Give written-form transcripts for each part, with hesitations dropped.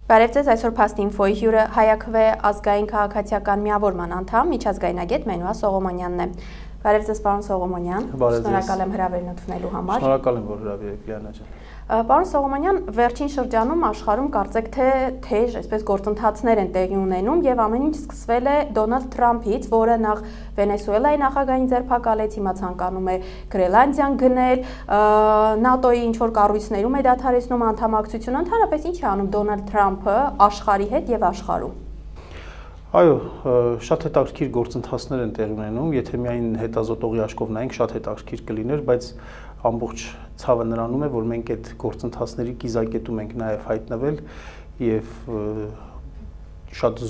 Բարև ձեզ, այսօր Փաստ Ինֆոյի հյուրը Հայաքվե ազգային քաղաքացիական միավորման անդամ միջազգայնագետ Մենուա Սողոմոնյանն է։ Բարև ձեզ, պարոն Սողոմոնյան։ Շնորհակալ եմ հրավերն ընդունելու համար։ Շնորհակալ եմ, որ հրավիրեք, Լիանա ջան։ Պարոն Սողոմոնյան, վերջին շրջանում աշխարհում կարծեք թե թեժ, այսպես գործընթացներ են տեղի ունենում եւ ամեն ինչ սկսվել է Դոնալդ Թրամփից, որը նախ Վենեսուելայի նախագահին ձերբակալեց, հիմա ցանկանում է Գրենլանդիան գնել, ՆԱՏՕ-ի ինչ-որ կառույցներում է դադարեցնում անդամակցությունը, ընդհանրապես ինչ է անում Դոնալդ Թրամփը աշխարհի հետ եւ աշխարհում։ Այո, շատ հետաքրքիր գործընթացներ են տեղի ունենում, եթե միայն հետազոտողի աչքով նայենք, շատ հետաքրքիր կլիներ, բայց ամբողջ ցավը նրանում է, որ մենք այդ գործընթացների կիզակետում ենք նաև հայտնվել եւ շատ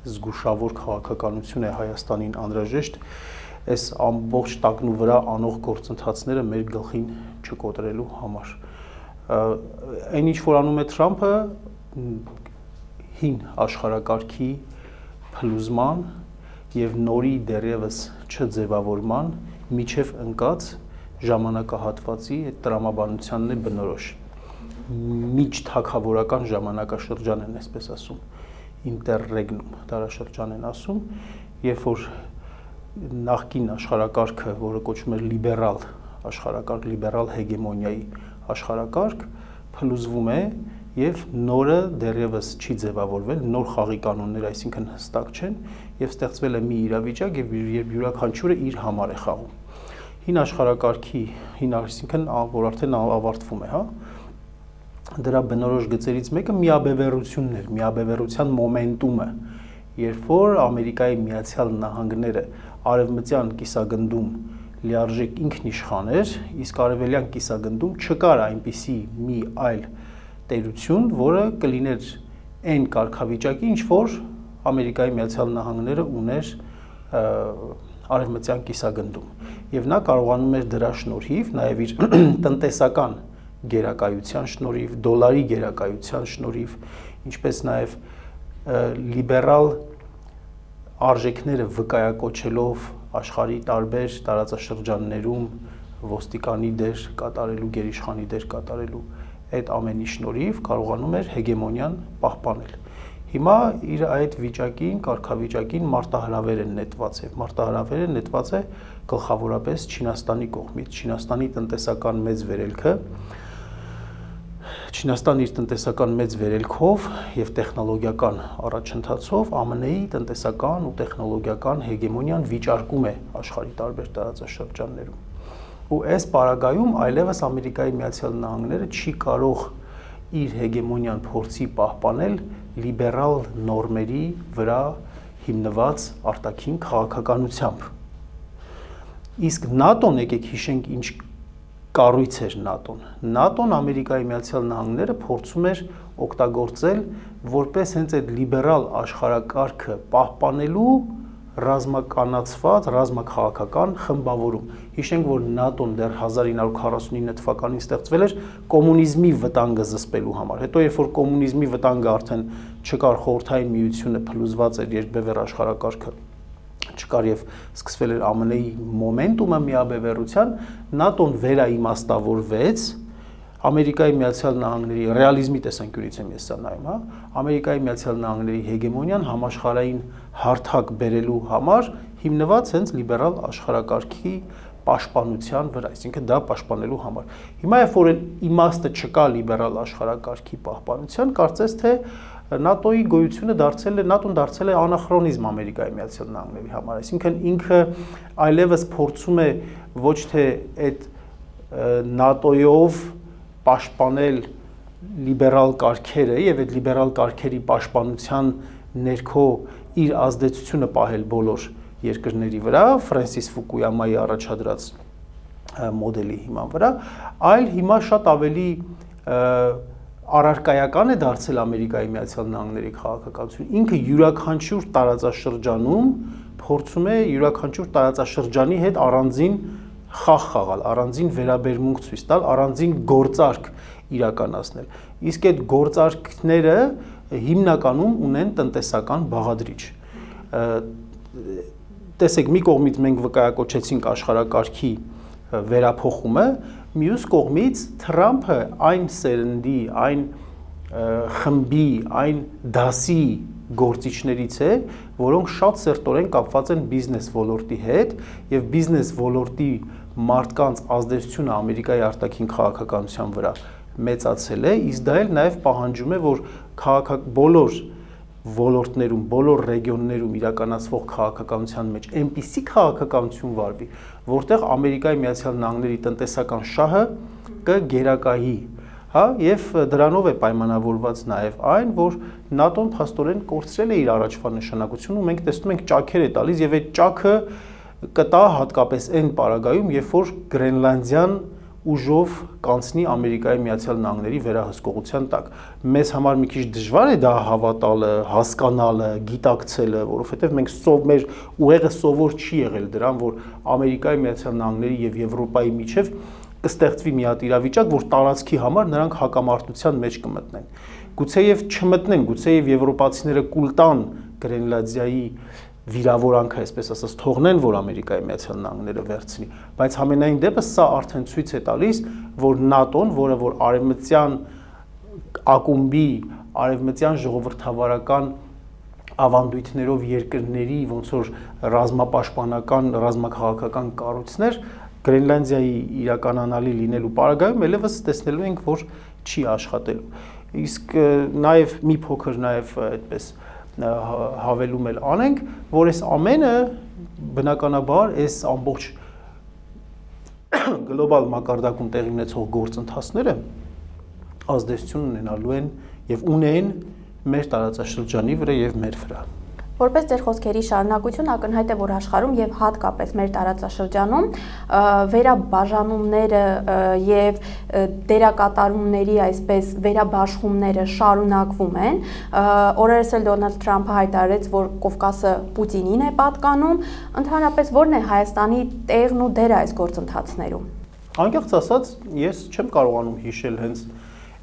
զգուշավոր քաղաքականություն է Հայաստանին անհրաժեշտ այս ամբողջ տակնու վրա անող գործընթացները մեր գլխին չկոտրելու համար։ Այն ինչ որ անում է Թրամփը հին աշխարհակարգի փլուզման եւ նորի դեռևս չձևավորման միջև ընկած ժամանակահատվածի այդ տրամաբանությանն է բնորոշ։ Միջթագավորական ժամանակաշրջան են, այսպես ասում, ինտերրեգնում դարաշրջան են ասում, երբ որ նախկին աշխարհակարգը, որը կոչվում էր լիբերալ աշխարհակարգ, լիբերալ հեգեմոնիայի աշխարհակարգ, փլուզվում է եւ նորը դեռևս չի ձևավորվել, նոր խաղի կանոններ, այսինքն հստակ չեն, եւ ստեղծվել է մի իրավիճակ, երբ յուրաքանչյուրը իր համար է խաղում։ Հին աշխարհակարգի, այսինքն որ արդեն ավարտվում է, հա։ Դրա բնորոշ գծերից մեկը միաբևեռությունն էր, միաբևեռության մոմենտումը, երբ որ Ամերիկայի Միացյալ Նահանգները արևմտյան կիսագնդում լիարժեք ինքնիշխան էր, իսկ արևելյան կիսագնդում չկար այնպիսի մի այլ տերություն, որը կլիներ այն կարգավիճակի, ինչ որ Ամերիկայի Միացյալ Նահանգները ուներ արևմտյան կիսագնդում։ Եվ նա կարողանում էր դրա շնորհիվ, նաև իր տնտեսական գերակայության շնորհիվ, դոլարի գերակայության շնորհիվ, ինչպես նաև լիբերալ արժեքները վկայակոչելով աշխարհի տարբեր տարածաշրջաններում ոստիկանի դեր կատարելու, գերիշխանի դեր կատարելու այդ ամենի շնորհիվ կարողանում էր հեգեմոնիան պահպանել։ Հիմա իր այդ վիճակին, կարգավիճակին մարտահրավեր են նետված եւ մարտահրավերը նետված է գլխավորապես Չինաստանի կողմից։ Չինաստանի տնտեսական մեծ վերելքը, Չինաստանը իր տնտեսական մեծ վերելքով եւ տեխնոլոգիական առաջընթացով ԱՄՆ-ի տնտեսական ու տեխնոլոգիական հեգեմոնիան վիճարկում է աշխարհի տարբեր տարածաշրջաններում։ Ու այս պարագայում այլևս Ամերիկայի Միացյալ Նահանգները չի կարող իր հեգեմոնիան փորձի պահպանել լիբերալ նորմերի վրա հիմնված արտաքին քաղաքականությամբ։ Իսկ ՆԱՏՕ-ն, եկեք հիշենք, ինչ կառույց էր ՆԱՏՕ-ն։ ՆԱՏՕ-ն Ամերիկայի Միացյալ Նահանգները փորձում էր օգտագործել որպես հենց այդ լիբերալ աշխարհակարգը պահպանելու ռազմականացված, ռազմաքաղաքական խմբավորում։ Հիշենք, որ ՆԱՏՕ-ն դեռ 1949 թվականին ստեղծվել էր կոմունիզմի վտանգը զսպելու համար։ Հետո երբ որ կոմունիզմի վտանգը արդեն չկար, խորհրդային միությունը փլուզված էր, երկբևեռ աշխարհակարգը չկար եւ սկսվել էր ԱՄՆ-ի մոմենտումը միաբևեռության, ՆԱՏՕ-ն վերաիմաստավորվեց Ամերիկայի Միացյալ Նահանգների ռեալիզմի տեսանկյունից եմ ես սա նայում, հա, Ամերիկայի Միացյալ Նահանգների հեգեմոնիան համաշխարհային հարթակ բերելու համար հիմնված հենց լիբերալ աշխարհակարգի պաշտպանության վրա, այսինքն դա պաշտպանելու համար։ Հիմա երբ որ իմաստը չկա լիբերալ աշխարհակարգի պահպանության, կարծես թե ՆԱՏՕ-ի գոյությունը ՆԱՏՕ-ն դարձել է անախրոնիզմ Ամերիկայի Միացյալ Նահանգների համար, այսինքն ինքը այլևս փորձում է ոչ թե այդ ՆԱՏՕ-ով պաշտպանել լիբերալ կարգերը եւ այդ լիբերալ կարգերի պաշտպանության ներքո իր ազդեցությունը պահել բոլոր երկրների վրա, Ֆրանսիս Ֆուկույամայի առաջադրած մոդելի հիման վրա, այլ հիմա շատ ավելի առարկայական է դարձել Ամերիկայի Միացյալ Նահանգների քաղաքականությունը։ Ինքը յուրաքանչյուր տարածաշրջանում փորձում է յուրաքանչյուր տարածաշրջանի հետ առանձին խաղ խաղալ, առանձին վերաբերմունք ցույց տալ, առանձին գործարք իրականացնել։ Իսկ այդ գործարքները հիմնականում ունեն տնտեսական բաղադրիչ։ Տեսեք, մի կողմից մենք վկայակոչեցինք աշխարհակարգի վերափոխումը, մյուս կողմից Թրամփը այն սերնդի, այն խմբի, այն դասի գործիչներից է, որոնք շատ սերտորեն կապված են բիզնես ոլորտի հետ եւ բիզնես ոլորտի մարդկանց ազդեցությունը Ամերիկայի արտաքին քաղաքականության վրա մեծացել է, իսկ դա էլ նաեւ պահանջում է, որ բոլոր ոլորտներում, բոլոր ռեգիոններում իրականացվող քաղաքականության մեջ այնպիսի քաղաքականություն վարվի, որտեղ Ամերիկայի Միացյալ Նահանգների տնտեսական շահը կգերակայի, հա, եւ դրանով է պայմանավորված նաեւ այն, որ ՆԱՏՕ-ն փաստորեն կորցրել է իր առաջվա նշանակությունը, ու մենք տեսնում ենք ճաքեր է տալիս եւ այդ ճաքը կտա հատկապես այն պարագայում, երբ որ Գրենլանդիան ուժով կանցնի Ամերիկայի Միացյալ Նահանգների վերահսկողության տակ։ Մեզ համար մի քիչ դժվար է դա հավատալը, հասկանալը, գիտակցելը, որովհետև մենք մեր ուղեղը սովոր չի եղել դրան, որ Ամերիկայի Միացյալ Նահանգների եւ Եվրոպայի միջև կստեղծվի մի հատ իրավիճակ, որ տարածքի համար նրանք հակամարտության մեջ կմտնեն։ Գուցեև չմտնեն, գուցեև եվրոպացիները կուլ տան Գրենլանդիայի վիրավորանքը, այսպես ասած, թողնեն, որ Ամերիկայի Միացյալ Նահանգները վերցնի, բայց համենայն դեպս սա արդեն ցույց է տալիս, որ ՆԱՏՕ-ն, որը որ արևմտյան ակումբի, արևմտյան ժողովրդավարական ավանդույթներով երկրների ոնց որ ռազմապաշտպանական, ռազմաքաղաքական կառույցներ Գրենլանդիայի իրականանալի լինելու պարագայում ելևս տեսնելու ենք, որ չի աշխատելու։ Իսկ նաև մի փոքր նաև այդպես հավելում էլ անենք, որ այս ամենը բնականաբար այս ամբողջ գլոբալ մակարդակում տեղի ունեցող գործընթացները ազդեցություն ունենալու են եւ ունեն մեր տարածաշրջանի վրա եւ մեր վրա։ Որպես ձեր խոսքերի շարունակություն ակնհայտ է, որ աշխարհում եւ հատկապես մեր տարածաշրջանում վերաբաժանումները եւ դերակատարումների այսպես վերաբաշխումները շարունակվում են։ Օրերս էլ Դոնալդ Թրամփը հայտարարեց, որ Կովկասը Պուտինին է պատկանում։ Ընդհանրապես ո՞րն է Հայաստանի տեղն ու դերը այս գործընթացներում։ Անկեղծ ասած, ես չեմ կարողանում հիշել հենց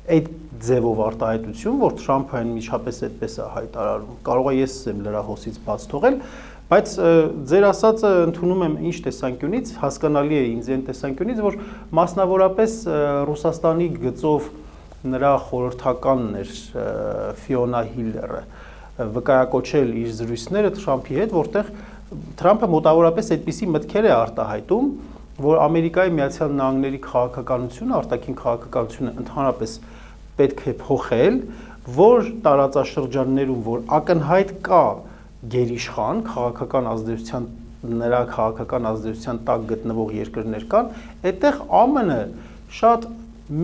այդ ձևով արտահայտություն, որ Թրամփը անմիջապես այդպես է հայտարարում։ Կարող է ես եմ լրահոսից բաց թողել, բայց ձեր ասածը ընդունում եմ ինչ տեսանկյունից, հասկանալի է ինձ այն տեսանկյունից, որ մասնավորապես Ռուսաստանի գծով նրա խորհրդականն էր Ֆիոնա Հիլլերը վկայակոչել իր զրույցները Թրամփի հետ, որտեղ Թրամփը մոտավորապես այդպիսի մտքեր է արտահայտում, որ Ամերիկայի Միացյալ Նահանգների քաղաքականությունը, արտաքին քաղաքականությունը ընդհանրապես պետք է փոխել, որ տարածաշրջաններում, որ ակնհայտ կա գերիշխան, քաղաքական ազդեցության, նրա քաղաքական ազդեցության տակ գտնվող երկրներ կան, այդտեղ ԱՄՆ-ը շատ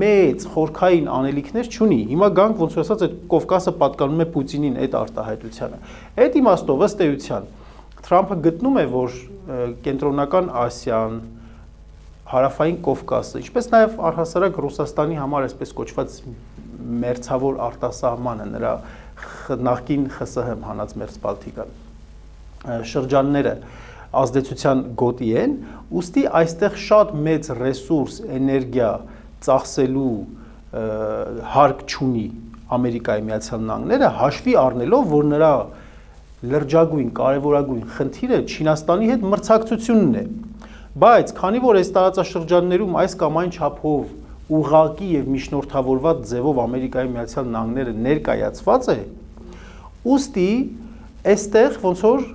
մեծ խորքային անելիքներ չունի։ Հիմա գանք ոնց որ ասած այդ Կովկասը պատկանում է Պուտինին այդ արտահայտությանը։ Այդ իմաստով ըստ էության Թրամփը գտնում է, որ Կենտրոնական Ասիան, Հարավային Կովկասը, ինչպես նաև առհասարակ Ռուսաստանի համար այսպես կոչված մերձավոր արտասահմանը, նրա նախկին ԽՍՀՄ հանած մերձբալթիկան շրջանները ազդեցության գոտի են, ուստի այստեղ շատ մեծ ռեսուրս, էներգիա ծախսելու հարկ չունի Ամերիկայի Միացյալ Նահանգները, հաշվի առնելով, որ նրա լրջագույն, կարևորագույն խնդիրը Չինաստանի հետ մրցակցությունն է։ Բայց քանի որ այս տարածաշրջաններում այս կամ այն չափով ուղղակի եւ միջնորդավորված ձևով Ամերիկայի Միացյալ Նահանգները ներկայացված է, ուստի այստեղ ոնց որ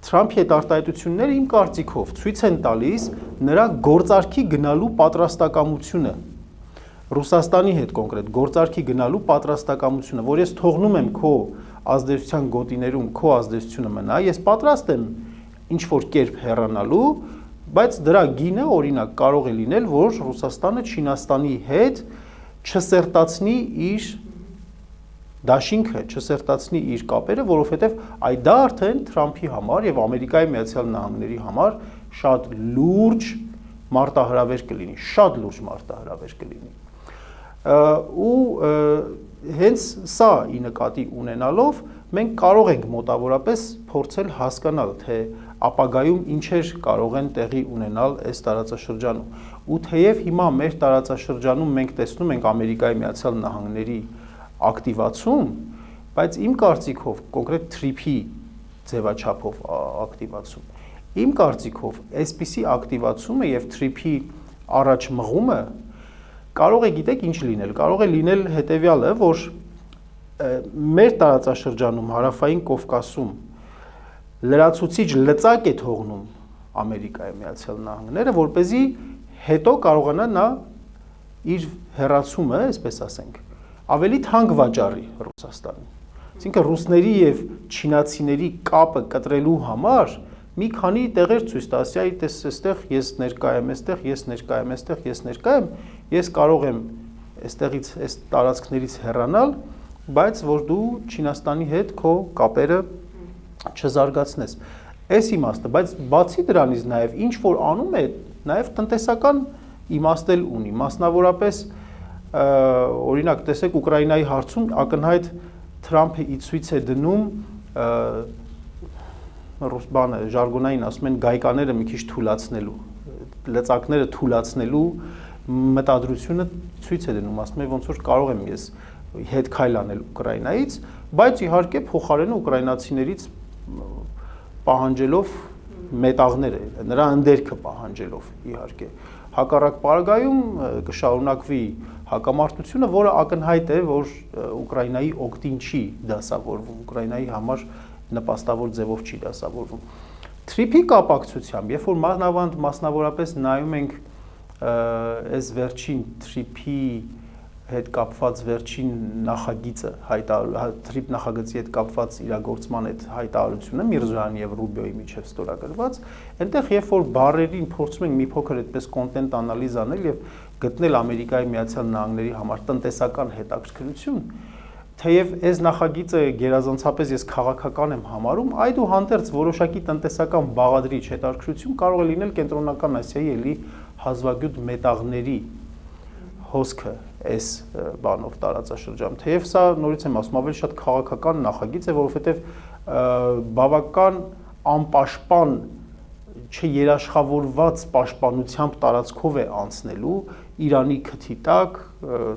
Թրամփի այդ արտահայտությունները իմ կարծիքով ցույց են տալիս նրա գործարքի գնալու պատրաստակամությունը, Ռուսաստանի հետ կոնկրետ գործարքի գնալու պատրաստակամությունը, որ ես թողնում եմ քո ազդեցության գոտիներում քո ազդեցությունը մնա, ես պատրաստ եմ ինչ որ կերպ հեռանալու, բայց դրա գինը օրինակ կարող է լինել, որ Ռուսաստանը Չինաստանի հետ չսերտացնի իր դաշինքը, չսերտացնի իր կապերը, որովհետև այդ դա արդեն Թրամփի համար եւ Ամերիկայի Միացյալ Նահանգների համար շատ լուրջ մարտահրավեր կլինի, շատ լուրջ մարտահրավեր կլինի։ Ու հենց սա ի նկատի ունենալով մենք կարող ենք մոտավորապես փորձել հասկանալ, թե ապագայում ինչեր կարող են տեղի ունենալ այս տարածաշրջանում։ Ու թեև հիմա մեր տարածաշրջանում մենք տեսնում ենք Ամերիկայի Միացյալ Նահանգների ակտիվացում, բայց իմ կարծիքով կոնկրետ TRIP-ի ձևաչափով ակտիվացում, իմ կարծիքով այսպիսի ակտիվացումը եւ TRIP-ի առաջ մղումը կարող է գիտեք ինչ լինել, կարող է լինել հետևյալը, որ մեր տարածաշրջանում հարավային Կովկասում լրացուցիչ լծակ է թողնում Ամերիկայի Միացյալ Նահանգները, որպեսզի հետո կարողանա նա իր հեռացումը, այսպես ասենք, ավելի թանկ վաճառի Ռուսաստանին։ Այսինքն ռուսների եւ չինացիների կապը կտրելու համար մի քանի տեղեր ցույց տա, ասիայի այստեղ ես ներկա եմ, այստեղ ես ներկա եմ, այստեղ ես ներկա եմ, ես կարող եմ այստեղից այս տարածքներից հեռանալ, բայց որ դու Չինաստանի հետ քո կապերը չզարգացնես։ Այս իմաստը, բայց բացի դրանից նաև ինչ որ անում է, նաև տնտեսական իմաստ էլ ունի, մասնավորապես օրինակ տեսեք Ուկրաինայի հարցում ակնհայտ Թրամփը ի ցույց է դնում ռուս բանը ժարգոնային ասում են գայկաները մի քիչ թուլացնելու, լծակները թուլացնելու մտադրությունը ցույց է դնում, ասում է ոնց որ կարող եմ ես հետ քայլ անել Ուկրաինայից, բայց իհարկե փոխարենը ուկրաինացիներից պահանջելով մետաղները, նրա ընդերքը պահանջելով իհարկե։ Հակառակ պարագայում կշարունակվի հակամարտությունը, որը ակնհայտ է, որ Ուկրաինայի օգտին չի դասավորվում, Ուկրաինայի համար նպաստավոր ձևով չի դասավորվում։ Թրիփի կապակցությամբ, երբ որ մասնավորապես նայում ենք այս վերջին թրիփի հետ կապված վերջին նախագիծը, թրիփ նախագծի հետ կապված իրագործման այդ հայտարարությունը Միրզոյանի եւ Ռուբիոյի միջև ստորագրված, այնտեղ երբ որ բառերին փորձում ենք մի փոքր այդպես կոնտենտ անալիզ անել եւ գտնել Ամերիկայի Միացյալ Նահանգների համար տնտեսական հետաքրքրություն, թեև այս նախագիծը գերազանցապես ես քաղաքական եմ համարում, այդուհանդերձ որոշակի տնտեսական բաղադրիչ հետաքրքրություն կարող է լինել Կենտրոնական Ասիայի էլի հազվագյուտ մետաղների հոսքը այս բանով տարածաշրջանում, թեև սա նորից եմ ասում, ավելի շատ քաղաքական նախագիծ է, որովհետև բավական անպաշտպան չերաշխավորված պաշտպանությամբ տարածքով է անցնելու Իրանի քթի տակ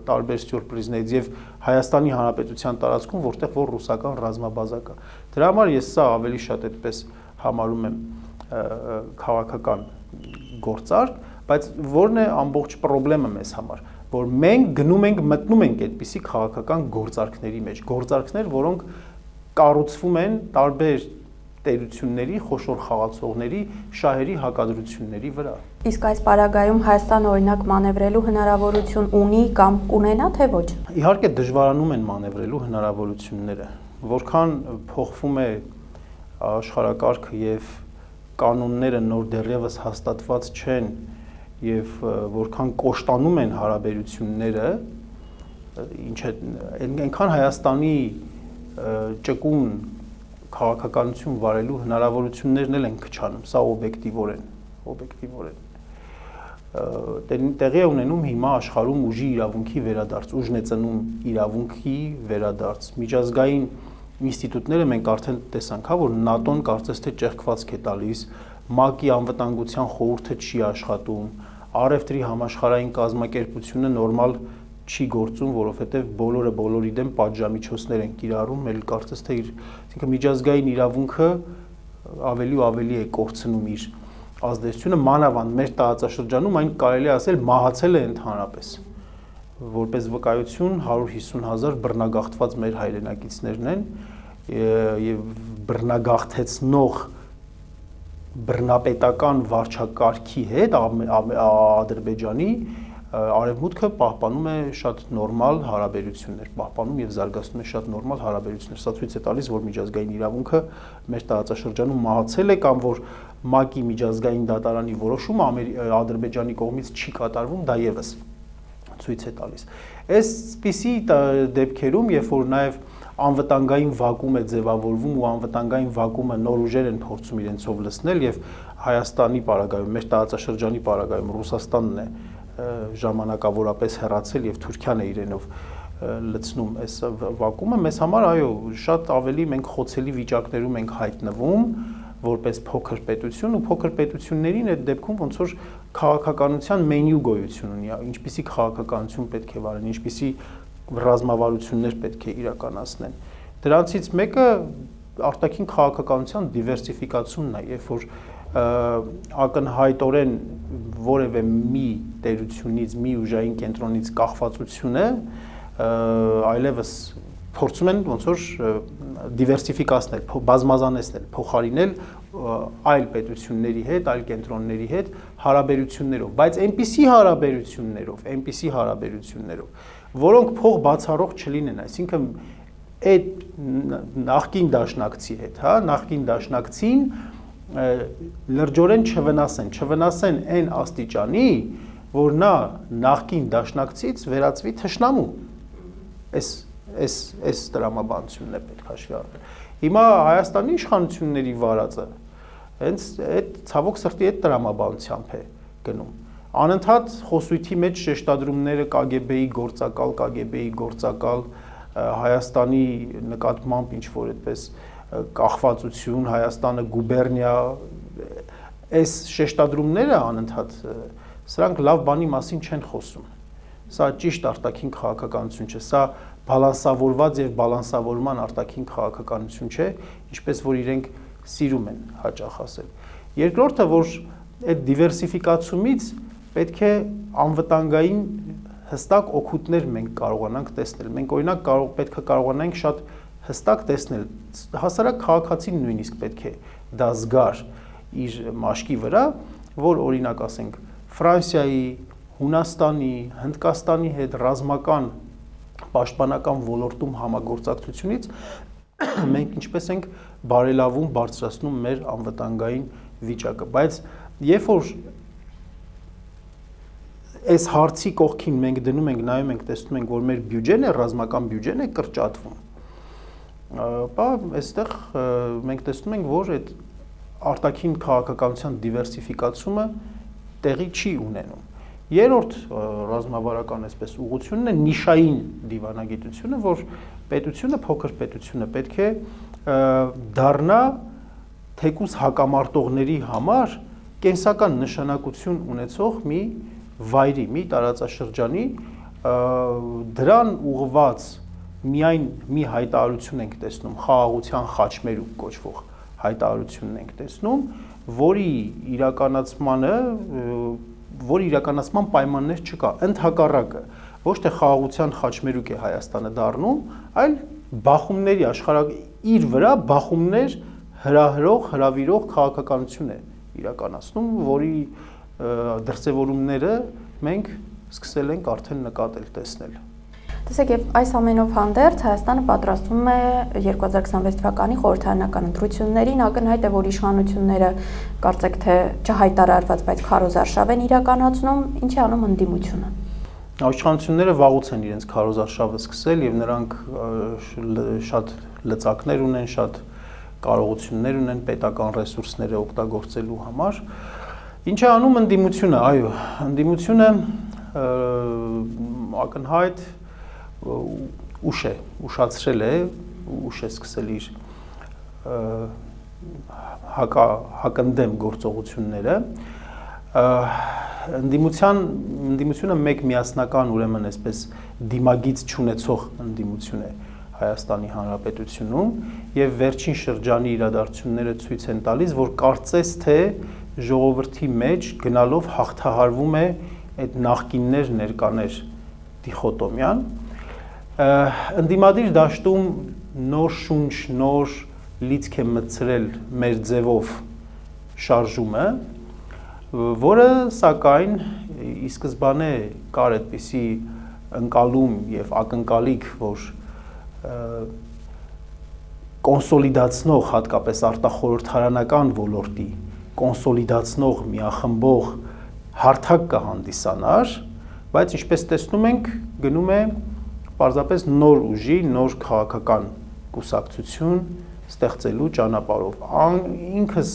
տարբեր սյուրպրիզներից եւ Հայաստանի Հանրապետության տարածքում, որտեղ որ ռուսական ռազմաբազա կա։ Դրա համար ես սա ավելի շատ այդպես համարում եմ քաղաքական գործարք, բայց որն է ամբողջ խնդրեմը մեզ համար, որ մենք գնում ենք, մտնում ենք այդպիսի քաղաքական գործարքների մեջ, գործարքներ, որոնք կառուցվում են տարբեր տերությունների, խոշոր խաղացողների, շահերի հակադրությունների վրա։ Իսկ այս պարագայում Հայաստանը օրինակ մանևրելու հնարավորություն ունի կամ կունենա, թե ոչ։ Իհարկե դժվարանում են մանևրելու հնարավորությունները, որքան փոխվում է աշխարհակարգը եւ կանոնները նոր դեռևս հաստատված չեն եւ որքան կոշտանում են հարաբերությունները, ինչ է այնքան Հայաստանի ճկուն քաղաքականություն վարելու հնարավորություններն էլ են քչանում, սա օբյեկտիվորեն տեղի է ունենում հիմա աշխարհում ուժի իրավունքի վերադարձ, ուժն է ծնում իրավունքի վերադարձ, միջազգային ինստիտուտները մենք արդեն տեսանք, որ ՆԱՏՕ-ն կարծես թե ճեղքվածք է տալիս, ՄԱԿ-ի անվտանգության խորհուրդը չի աշխատում, առևտրի համաշխարհային կազմակերպությունը նորմալ չի գործում, որովհետև բոլորը բոլորի դեմ պատժամիջոցներ են կիրառում, էլ կարծես թե այսինքն միջազգային իրավունքը ավելի ու ավելի է կորցնում իր ազդեցությունը, մանավանդ մեր տարածաշրջանում այն կարելի է ասել մահացել է ընդհանրապես, որպես վկայություն 150,000 բռնագաղթված մեր հայրենակիցներն են եւ բռնագաղթեցնող բռնապետական վարչակարգի հետ Ադրբեջանի Արևմուտքը պահպանում է շատ նորմալ հարաբերություններ, պահպանում եւ զարգացնում է շատ նորմալ հարաբերություններ։ Սա ցույց է տալիս, որ միջազգային իրավունքը մեր տարածաշրջանում մահացել է կամ որ ՄԱԿ-ի միջազգային դատարանի որոշումը Ադրբեջանի կողմից չի կատարվում, դա եւս ցույց է տալիս։ Այսպիսի դեպքերում, երբ որ նաեւ անվտանգային վակուում է ձևավորվում ու անվտանգային վակուումը նոր ուժեր են փորձում իրենցով լցնել եւ Հայաստանի պարագայում, մեր տարածաշրջանի պարագայում Ռուսաստանն է ժամանակավորապես հեռացել եւ Թուրքիան է իրենով լցնում այս վակուումը, մեզ համար այո, շատ ավելի մենք խոցելի վիճակներում ենք հայտնվում որպես փոքր պետություն ու փոքր պետություններին այդ դեպքում ոնց որ քաղաքականության մենյու գոյություն ունի, ինչպիսի քաղաքականություն պետք է վարեն, ինչպիսի ռազմավարություններ պետք է իրականացնեն։ Դրանցից մեկը արտաքին քաղաքականության դիվերսիֆիկացիոնն է, երբ որ ակնհայտորեն որևէ մի տերությունից, մի ուժային կենտրոնից կախվածությունը այլևս փորձում են ոնց որ դիվերսիֆիկացնել, բազմազանեցնել, փոխարինել այլ պետությունների հետ, այլ կենտրոնների հետ հարաբերություններով, բայց այնպիսի հարաբերություններով, որոնք փող բացառող չլինեն, այսինքն այդ նախկին դաշնակցի հետ, հա, նախկին դաշնակցին լրջորեն չվնասեն այն աստիճանի, որ նա նախկին դաշնակցից վերածվի թշնամու։ Այս տրամաբանությունն է պետք հաշվի առնել։ Հիմա Հայաստանի իշխանությունների վարածը հենց այդ ցավոք սրտի այդ տրամաբանությամբ է գնում։ Անընդհատ խոսույթի մեջ շեշտադրումները KGB-ի գործակալ Հայաստանի նկատմամբ ինչ որ այդպես կախվածություն, Հայաստանը գուբերնիա, այս շեշտադրումները անընդհատ սրանք լավ բանի մասին չեն խոսում։ Սա ճիշտ արտաքին քաղաքականություն չէ, սա բալանսավորված եւ բալանսավորման արտաքին քաղաքականություն չէ, ինչպես որ իրենք սիրում են հաճախ ասել։ Երկրորդը, որ այդ դիվերսիֆիկացումից պետք է անվտանգային հստակ օգուտներ մենք կարողանանք տեսնել։ Մենք օրինակ պետք է կարողանանք շատ հստակ տեսնել, հասարակ քաղաքացին նույնիսկ պետք է դա զգար իր մաշկի վրա, որ օրինակ ասենք Ֆրանսիայի, Հունաստանի, Հնդկաստանի հետ ռազմական պաշտպանական ոլորտում համագործակցությունից մենք ինչպես ենք բարելավում, բարձրացնում մեր անվտանգային վիճակը, բայց երբ որ այս հարցի կողքին մենք դնում ենք, նայում ենք, տեսնում ենք, որ մեր բյուջեն է, ռազմական բյուջեն է կրճատվում, ապա այստեղ մենք տեսնում ենք, որ այդ արտաքին քաղաքականության դիվերսիֆիկացումը տեղի չի ունենում։ Երրորդ ռազմավարական այսպես ուղղությունն է նիշային դիվանագիտությունը, որ պետությունը, փոքր պետությունը պետք է դառնա թեկուզ հակամարտողների համար կենսական նշանակություն ունեցող մի վայրի, մի տարածաշրջանի, դրան ուղղված միայն մի հայտարարություն ենք տեսնում, խաղաղության խաչմերուկ կոչվող հայտարարությունն ենք տեսնում, որի իրականացման պայմաններ չկա, ընդհակառակը, ոչ թե խաղաղության խաչմերուկ է Հայաստանը դառնում, այլ բախումների իր վրա բախումներ հրավիրող քաղաքականություն է իրականացնում, որի դրսևորումները մենք սկսել ենք արդեն նկատել, տեսնել։ Տեսեք, եւ այս ամենով հանդերձ Հայաստանը պատրաստվում է 2026 թվականի խորհրդարանական ընտրություններին, ակնհայտ է, որ իշխանությունները կարծեք թե չհայտարարված, բայց քարոզարշավ են իրականացնում, ինչ է անում ընդդիմությունը։ Իշխանությունները վաղուց են իրենց քարոզարշավը սկսել եւ նրանք շատ լծակներ ունեն, շատ կարողություններ ունեն պետական ռեսուրսները օգտագործելու համար։ Ինչ է անում ընդդիմությունը, այո, ընդդիմությունը ակնհայտ ուշացրել է, ուշ է սկսել իր հակընդդեմ գործողությունները, ընդդիմությունը մեկ միասնական ուրեմն այսպես դիմագիծ չունեցող ընդդիմություն է Հայաստանի Հանրապետությունում եւ վերջին շրջանի իրադարձությունները ցույց են տալիս, որ կարծես թե ժողովրդի մեջ գնալով հաղթահարվում է այդ նախկիններ ներկաներ դիխոտոմիան, ընդդիմադիր դաշտում նոր շունչ, նոր լիցք է մտցրել մեր ձևով շարժումը, որը սակայն ի սկզբանե կար այդպիսի ընկալում եւ ակնկալիք, որ կոնսոլիդացնող, հատկապես արտախորհրդարանական ոլորտի կոնսոլիդացնող, միախմբող հարթակ կհանդիսանար, բայց ինչպես տեսնում ենք, գնում է պարզապես նոր ուժի, նոր քաղաքական կուսակցություն ստեղծելու ճանապարհով։ Ինքս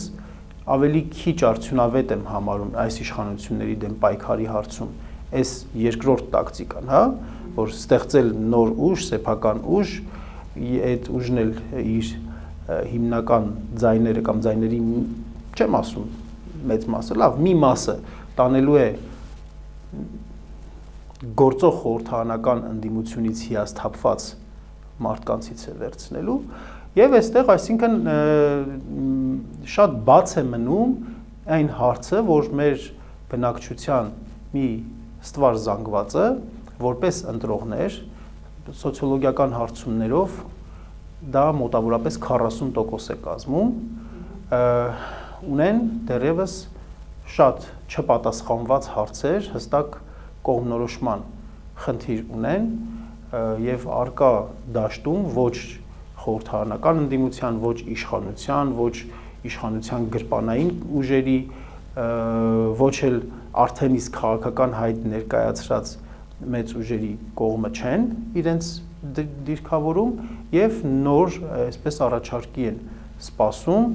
ավելի քիչ արդյունավետ եմ համարում այս իշխանությունների դեմ պայքարի հարցում այս երկրորդ տակտիկան, հա, որ ստեղծել նոր ուժ, սեփական ուժ, այդ ուժն էլ իր հիմնական ձայները կամ ձայների չեմ ասում մեծ մասը, լավ, մի մասը տանելու է գործող խորհրդարանական ընդդիմությունից հիասթափված մարդկանցից է վերցնելու Եվ այստեղ, այսինքն շատ բաց է մնում այն հարցը, որ մեր բնակչության մի ստվար զանգվածը, որպես ընտրողներ, սոցիոլոգիական հարցումներով դա մոտավորապես 40% է կազմում, ունեն դեռևս շատ չպատասխանված հարցեր, հստակ կողմնորոշման խնդիր ունեն եւ արկա դաշտում ոչ խորհրդարանական ընդդիմության, ոչ իշխանության, ոչ իշխանության գրպանային ուժերի, ոչ էլ արդեն իսկ քաղաքական հայտ ներկայացրած մեծ ուժերի կողմը չեն իրենց դիրքավորում եւ նոր այսպես առաջարկի են սպասում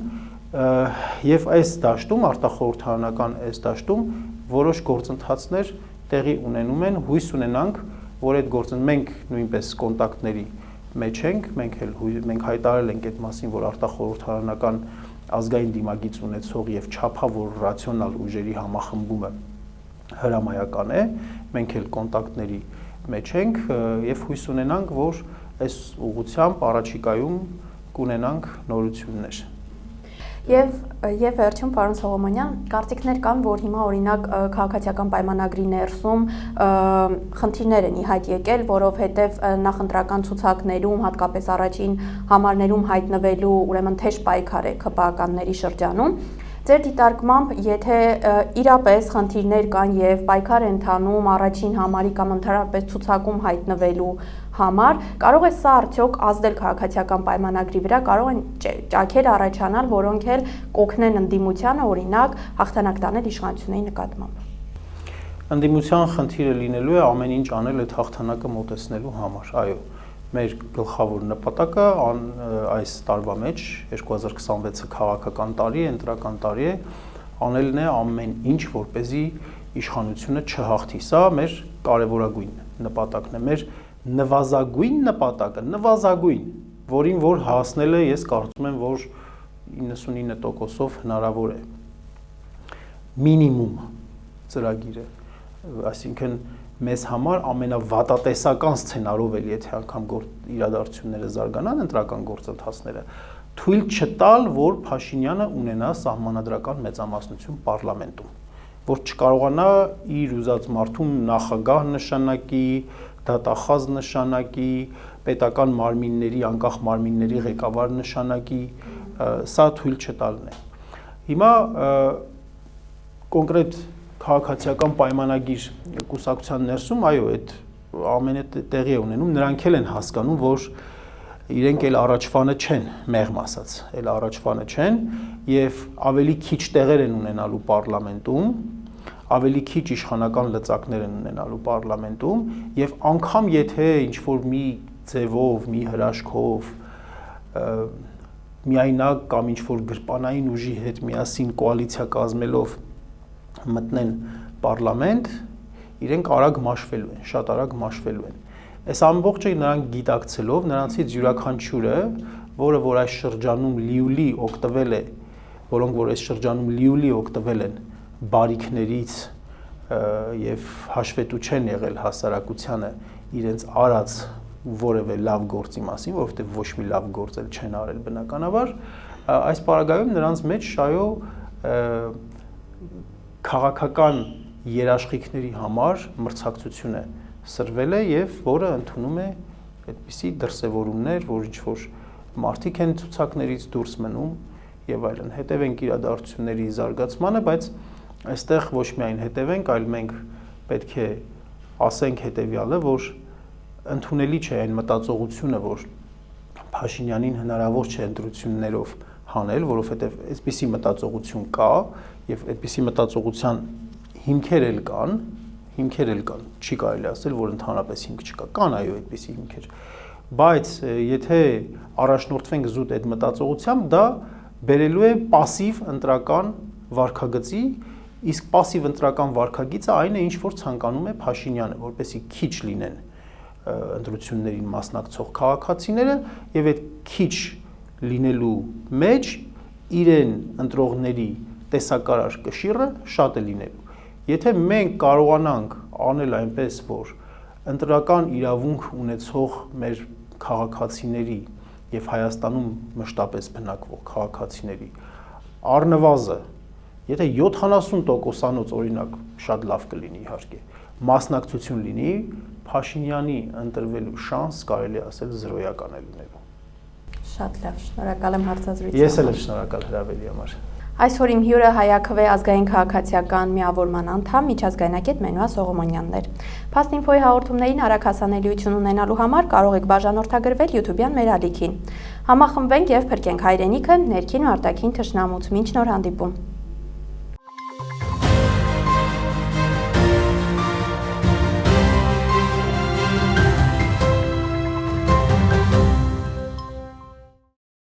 եւ այս դաշտում արտախորհրդարանական այս դաշտում որոշ գործընթացներ տեղի ունենում են, հույս ունենանք, որ այդ գործընթացը մենք նույնպես կոնտակտների մեջ ենք, մենք հայտարարել ենք այդ մասին, որ արտախորհրդարանական ազգային դիմագիծ ունեցող եւ չափավոր ռացիոնալ ուժերի համախմբումը հրամայական է, մենք էլ կոնտակտների մեջ ենք եւ հույս ունենանք, որ այս ուղղությամբ առաջիկայում կունենանք նորություններ։ Եվ վերջում, պարոն Սողոմոնյան, կարծիքներ կան, որ հիմա օրինակ քաղաքացիական պայմանագրի ներսում խնդիրներ են ի հայտ եկել, որովհետև նախընտրական ցուցակներում, հատկապես առաջին համարներում հայտնվելու ուրեմն թեժ պայքար է ՔՊԱ-ականների շրջանում։ Ձեր դիտարկմամբ, եթե իրապես խնդիրներ կան եւ պայքար են ընթանում առաջին համարի կամ ընդհանրապես ցուցակում հայտնվելու համար, կարող է սա արդյոք ազդել քաղաքացիական պայմանագրի վրա, կարող են ճաքեր առաջանալ, որոնք էլ կօգնեն ընդդիմությանը, օրինակ, հաղթանակ տանել իշխանությունների նկատմամբ։ Ընդդիմության խնդիրը լինելու է ամեն ինչ անել այդ հաղթանակը մոտեցնելու համար, այո։ Մեր գլխավոր նպատակը այս տարվա մեջ 2026-ը քաղաքական տարի է, ընտրական տարի է, անելն է ամեն ինչ, որպեսզի իշխանությունը չհաղթի։ Սա մեր կարևորագույն նպատակն է, մեր նվազագույն նպատակը, նվազագույն, որին որ հասնելը ես կարծում եմ, որ 99%-ով հնարավոր է։ Մինիմում ծրագիրը, այսինքն մեզ համար ամենավատատեսական սցենարով էլ եթե անգամ իրադարձությունները զարգանան ընտրական գործընթացները թույլ չտալ, որ Փաշինյանը ունենա սահմանադրական մեծամասնություն պարլամենտում, որ չկարողանա իր ուզած մարդուն նախագահ նշանակի, դատախազ նշանակի, պետական մարմինների, անկախ մարմինների ղեկավար նշանակի, սա թույլ չտալն է։ Հիմա կոնկրետ քաղաքացիական պայմանագիր կուսակցության ներսում, այո, այդ ամենը տեղի է ունենում, նրանք էլ են հասկանում, որ իրենք էլ առաջվանը չեն, մեղմ ասած, էլ առաջվանը չեն եւ ավելի քիչ տեղեր են ունենալու պարլամենտում, ավելի քիչ իշխանական լծակներ են ունենալու պարլամենտում եւ անգամ եթե ինչ-որ մի ձևով, մի հրաշքով միայնակ կամ ինչ-որ գրպանային ուժի հետ միասին կոալիցիա կազմելով մտնեն պարլամենտ, իրենք արագ մաշվելու են, շատ արագ մաշվելու են։ Այս ամբողջը նրանք գիտակցելով, նրանցից յուրաքանչյուրը, որ այս շրջանում լիուլի օգտվել է, որոնք որ այս շրջանում լիուլի օգտվել են բարիքներից եւ հաշվետու չեն եղել հասարակությանը իրենց արած որևէ լավ գործի մասին, որովհետեւ ոչ մի լավ գործ էլ չեն արել բնականաբար, այս պարագայում նրանց մեջ շայո քաղաքական երաշխիքների համար մրցակցություն է սրվել է եւ որը ընդունում է այդպիսի դրսևորումներ, որ ինչ-որ մարդիկ են ցուցակներից դուրս մնում եւ այլն։ Հետևենք իրադարձությունների զարգացմանը, բայց այստեղ ոչ միայն հետևենք, այլ մենք պետք է ասենք հետեւյալը, որ ընդունելի չէ այն մտածողությունը, որ Փաշինյանին հնարավոր չէ ընտրություններով հանել, որովհետեւ այսպիսի մտածողություն կա եւ այդպիսի մտածողության հիմքեր էլ կան, չի կարելի ասել, որ ընդհանրապես հիմք չկա, կան այո այդպիսի հիմքեր, բայց եթե առաջնորդվենք զուտ այդ մտածողությամբ, դա բերելու է пассив ընտրական վարքագծի, իսկ пассив ընտրական վարքագիծը այն է, ինչ որ ցանկանում է Փաշինյանը, որպեսզի քիչ լինեն ընտրություններին մասնակցող քաղաքացիները եւ այդ քիչ լինելու մեջ իրեն ընտրողների տեսակարար կշիռը շատ է լինելու։ Եթե մենք կարողանանք անել այնպես, որ ընտրական իրավունք ունեցող մեր քաղաքացիների եւ Հայաստանում մշտապես բնակվող քաղաքացիների առնվազը, եթե 70%-անոց օրինակ շատ լավ կլինի իհարկե, մասնակցություն լինի, Փաշինյանի ընտրվելու շանս կարելի ասել զրոյական է լինելու։ Շատ լավ, շնորհակալ եմ հարցազրույցի Ես էլ եմ շնորհակալ հրավերի համար։ Այսօր իմ հյուրը Հայաքվե ազգային քաղաքացիական միավորման անդամ միջազգայնագետ Մենուա Սողոմոնյանն էր։ Փաստինֆոյի հաղորդումներին արագ հասանելիություն ունենալու համար կարող եք բաժանորդագրվել YouTube-յան մեր ալիքին։ Համախմբենք եւ փրկենք հայրենիքը ներքին ու արտաքին թշնամուց։ Մինչ նոր հանդիպում։